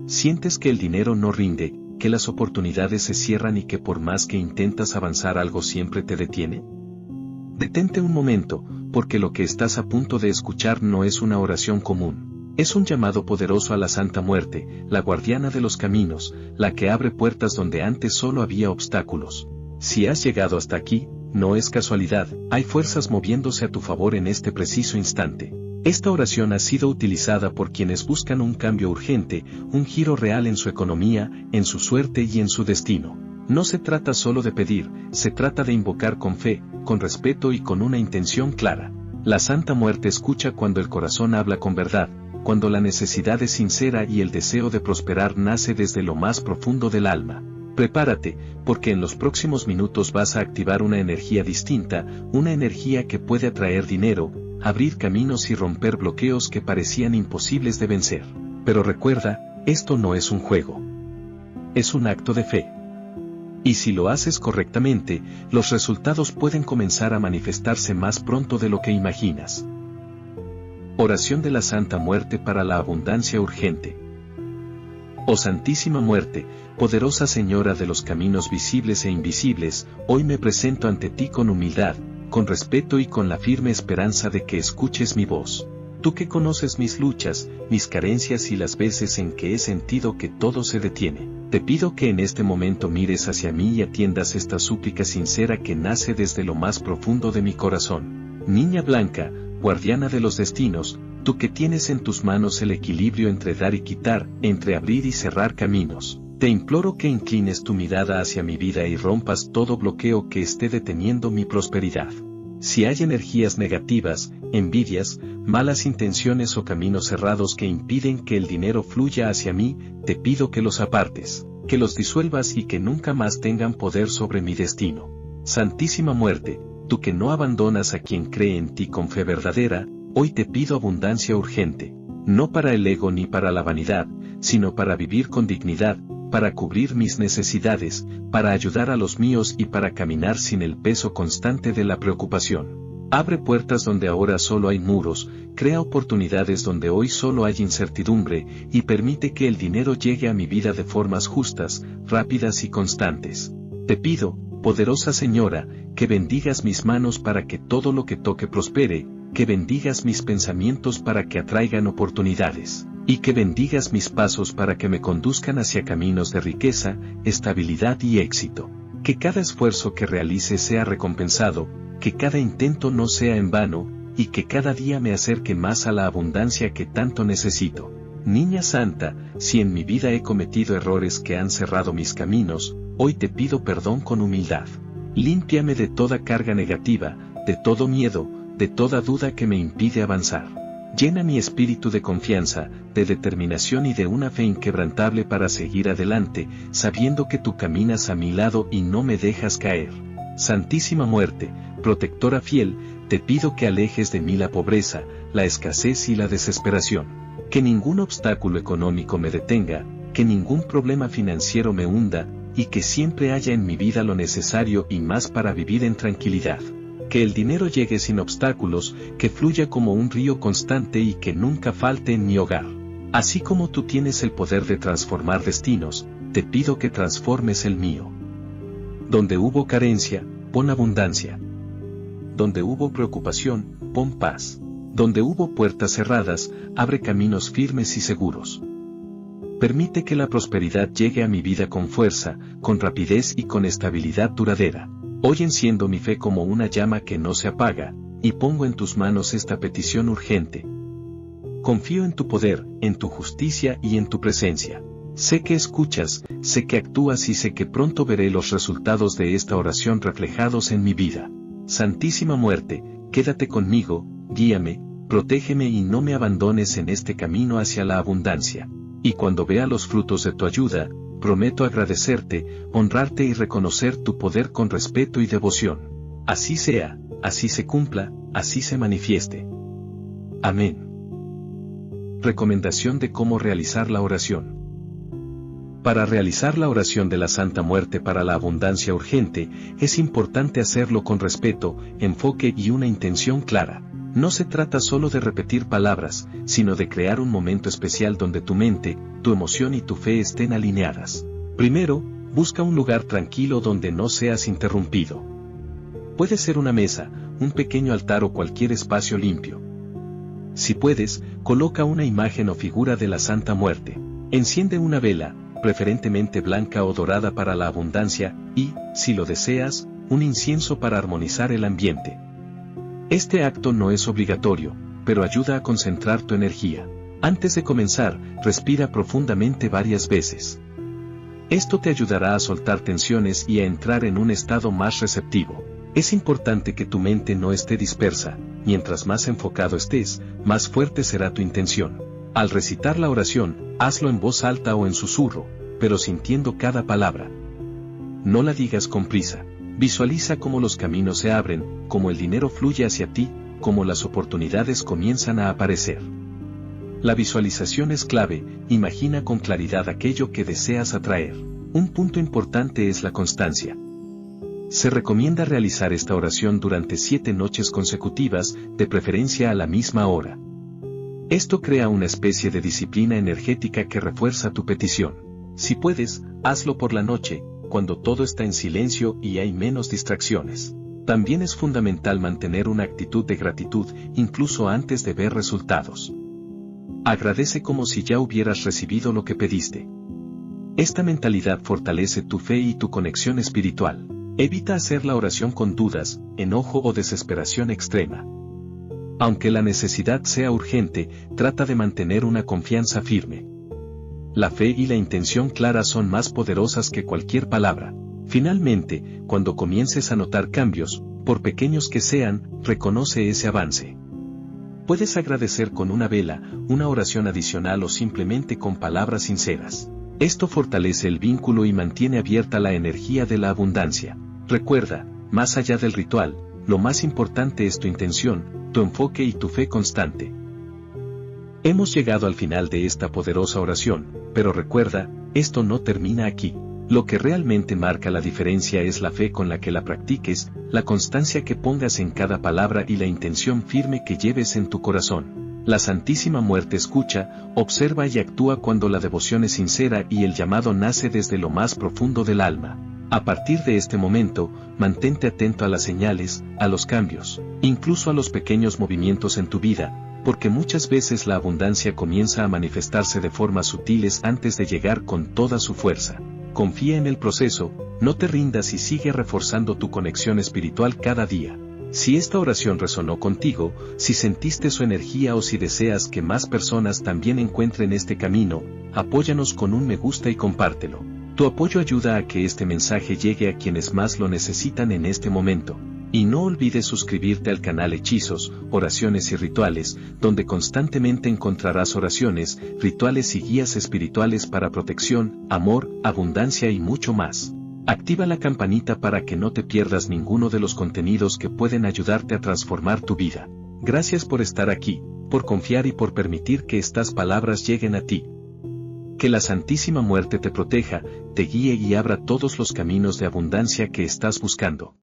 Sientes que el dinero no rinde, que las oportunidades se cierran y que por más que intentas avanzar algo siempre te detiene. Detente un momento, porque lo que estás a punto de escuchar no es una oración común. Es un llamado poderoso a la Santa Muerte, la guardiana de los caminos, la que abre puertas donde antes solo había obstáculos. Si has llegado hasta aquí, no es casualidad, hay fuerzas moviéndose a tu favor en este preciso instante. Esta oración ha sido utilizada por quienes buscan un cambio urgente, un giro real en su economía, en su suerte y en su destino. No se trata solo de pedir, se trata de invocar con fe, con respeto y con una intención clara. La Santa Muerte escucha cuando el corazón habla con verdad, cuando la necesidad es sincera y el deseo de prosperar nace desde lo más profundo del alma. Prepárate, porque en los próximos minutos vas a activar una energía distinta, una energía que puede atraer dinero, abrir caminos y romper bloqueos que parecían imposibles de vencer. Pero recuerda, esto no es un juego. Es un acto de fe. Y si lo haces correctamente, los resultados pueden comenzar a manifestarse más pronto de lo que imaginas. Oración de la Santa Muerte para la abundancia urgente. Oh Santísima Muerte, poderosa Señora de los caminos visibles e invisibles, hoy me presento ante ti con humildad, con respeto y con la firme esperanza de que escuches mi voz. Tú que conoces mis luchas, mis carencias y las veces en que he sentido que todo se detiene, te pido que en este momento mires hacia mí y atiendas esta súplica sincera que nace desde lo más profundo de mi corazón. Niña blanca, guardiana de los destinos, tú que tienes en tus manos el equilibrio entre dar y quitar, entre abrir y cerrar caminos, te imploro que inclines tu mirada hacia mi vida y rompas todo bloqueo que esté deteniendo mi prosperidad. Si hay energías negativas, envidias, malas intenciones o caminos cerrados que impiden que el dinero fluya hacia mí, te pido que los apartes, que los disuelvas y que nunca más tengan poder sobre mi destino. Santísima Muerte, tú que no abandonas a quien cree en ti con fe verdadera, hoy te pido abundancia urgente, no para el ego ni para la vanidad, sino para vivir con dignidad, para cubrir mis necesidades, para ayudar a los míos y para caminar sin el peso constante de la preocupación. Abre puertas donde ahora solo hay muros, crea oportunidades donde hoy solo hay incertidumbre, y permite que el dinero llegue a mi vida de formas justas, rápidas y constantes. Te pido, poderosa Señora, que bendigas mis manos para que todo lo que toque prospere, que bendigas mis pensamientos para que atraigan oportunidades, y que bendigas mis pasos para que me conduzcan hacia caminos de riqueza, estabilidad y éxito. Que cada esfuerzo que realice sea recompensado, que cada intento no sea en vano, y que cada día me acerque más a la abundancia que tanto necesito. Niña Santa, si en mi vida he cometido errores que han cerrado mis caminos, hoy te pido perdón con humildad. Límpiame de toda carga negativa, de todo miedo, de toda duda que me impide avanzar. Llena mi espíritu de confianza, de determinación y de una fe inquebrantable para seguir adelante, sabiendo que tú caminas a mi lado y no me dejas caer. Santísima Muerte, protectora fiel, te pido que alejes de mí la pobreza, la escasez y la desesperación. Que ningún obstáculo económico me detenga, que ningún problema financiero me hunda, y que siempre haya en mi vida lo necesario y más para vivir en tranquilidad. Que el dinero llegue sin obstáculos, que fluya como un río constante y que nunca falte en mi hogar. Así como tú tienes el poder de transformar destinos, te pido que transformes el mío. Donde hubo carencia, pon abundancia. Donde hubo preocupación, pon paz. Donde hubo puertas cerradas, abre caminos firmes y seguros. Permite que la prosperidad llegue a mi vida con fuerza, con rapidez y con estabilidad duradera. Hoy enciendo mi fe como una llama que no se apaga, y pongo en tus manos esta petición urgente. Confío en tu poder, en tu justicia y en tu presencia. Sé que escuchas, sé que actúas y sé que pronto veré los resultados de esta oración reflejados en mi vida. Santísima Muerte, quédate conmigo, guíame, protégeme y no me abandones en este camino hacia la abundancia. Y cuando vea los frutos de tu ayuda, prometo agradecerte, honrarte y reconocer tu poder con respeto y devoción. Así sea, así se cumpla, así se manifieste. Amén. Recomendación de cómo realizar la oración. Para realizar la oración de la Santa Muerte para la abundancia urgente, es importante hacerlo con respeto, enfoque y una intención clara. No se trata solo de repetir palabras, sino de crear un momento especial donde tu mente, tu emoción y tu fe estén alineadas. Primero, busca un lugar tranquilo donde no seas interrumpido. Puede ser una mesa, un pequeño altar o cualquier espacio limpio. Si puedes, coloca una imagen o figura de la Santa Muerte. Enciende una vela, preferentemente blanca o dorada para la abundancia, y, si lo deseas, un incienso para armonizar el ambiente. Este acto no es obligatorio, pero ayuda a concentrar tu energía. Antes de comenzar, respira profundamente varias veces. Esto te ayudará a soltar tensiones y a entrar en un estado más receptivo. Es importante que tu mente no esté dispersa. Mientras más enfocado estés, más fuerte será tu intención. Al recitar la oración, hazlo en voz alta o en susurro, pero sintiendo cada palabra. No la digas con prisa. Visualiza cómo los caminos se abren, cómo el dinero fluye hacia ti, cómo las oportunidades comienzan a aparecer. La visualización es clave. Imagina con claridad aquello que deseas atraer. Un punto importante es la constancia. Se recomienda realizar esta oración durante 7 noches consecutivas, de preferencia a la misma hora. Esto crea una especie de disciplina energética que refuerza tu petición. Si puedes, hazlo por la noche, cuando todo está en silencio y hay menos distracciones. También es fundamental mantener una actitud de gratitud, incluso antes de ver resultados. Agradece como si ya hubieras recibido lo que pediste. Esta mentalidad fortalece tu fe y tu conexión espiritual. Evita hacer la oración con dudas, enojo o desesperación extrema. Aunque la necesidad sea urgente, trata de mantener una confianza firme. La fe y la intención clara son más poderosas que cualquier palabra. Finalmente, cuando comiences a notar cambios, por pequeños que sean, reconoce ese avance. Puedes agradecer con una vela, una oración adicional o simplemente con palabras sinceras. Esto fortalece el vínculo y mantiene abierta la energía de la abundancia. Recuerda, más allá del ritual, lo más importante es tu intención, tu enfoque y tu fe constante. Hemos llegado al final de esta poderosa oración, pero recuerda, esto no termina aquí. Lo que realmente marca la diferencia es la fe con la que la practiques, la constancia que pongas en cada palabra y la intención firme que lleves en tu corazón. La Santísima Muerte escucha, observa y actúa cuando la devoción es sincera y el llamado nace desde lo más profundo del alma. A partir de este momento, mantente atento a las señales, a los cambios, incluso a los pequeños movimientos en tu vida, porque muchas veces la abundancia comienza a manifestarse de formas sutiles antes de llegar con toda su fuerza. Confía en el proceso, no te rindas y sigue reforzando tu conexión espiritual cada día. Si esta oración resonó contigo, si sentiste su energía o si deseas que más personas también encuentren este camino, apóyanos con un me gusta y compártelo. Tu apoyo ayuda a que este mensaje llegue a quienes más lo necesitan en este momento. Y no olvides suscribirte al canal Hechizos, Oraciones y Rituales, donde constantemente encontrarás oraciones, rituales y guías espirituales para protección, amor, abundancia y mucho más. Activa la campanita para que no te pierdas ninguno de los contenidos que pueden ayudarte a transformar tu vida. Gracias por estar aquí, por confiar y por permitir que estas palabras lleguen a ti. Que la Santísima Muerte te proteja, te guíe y abra todos los caminos de abundancia que estás buscando.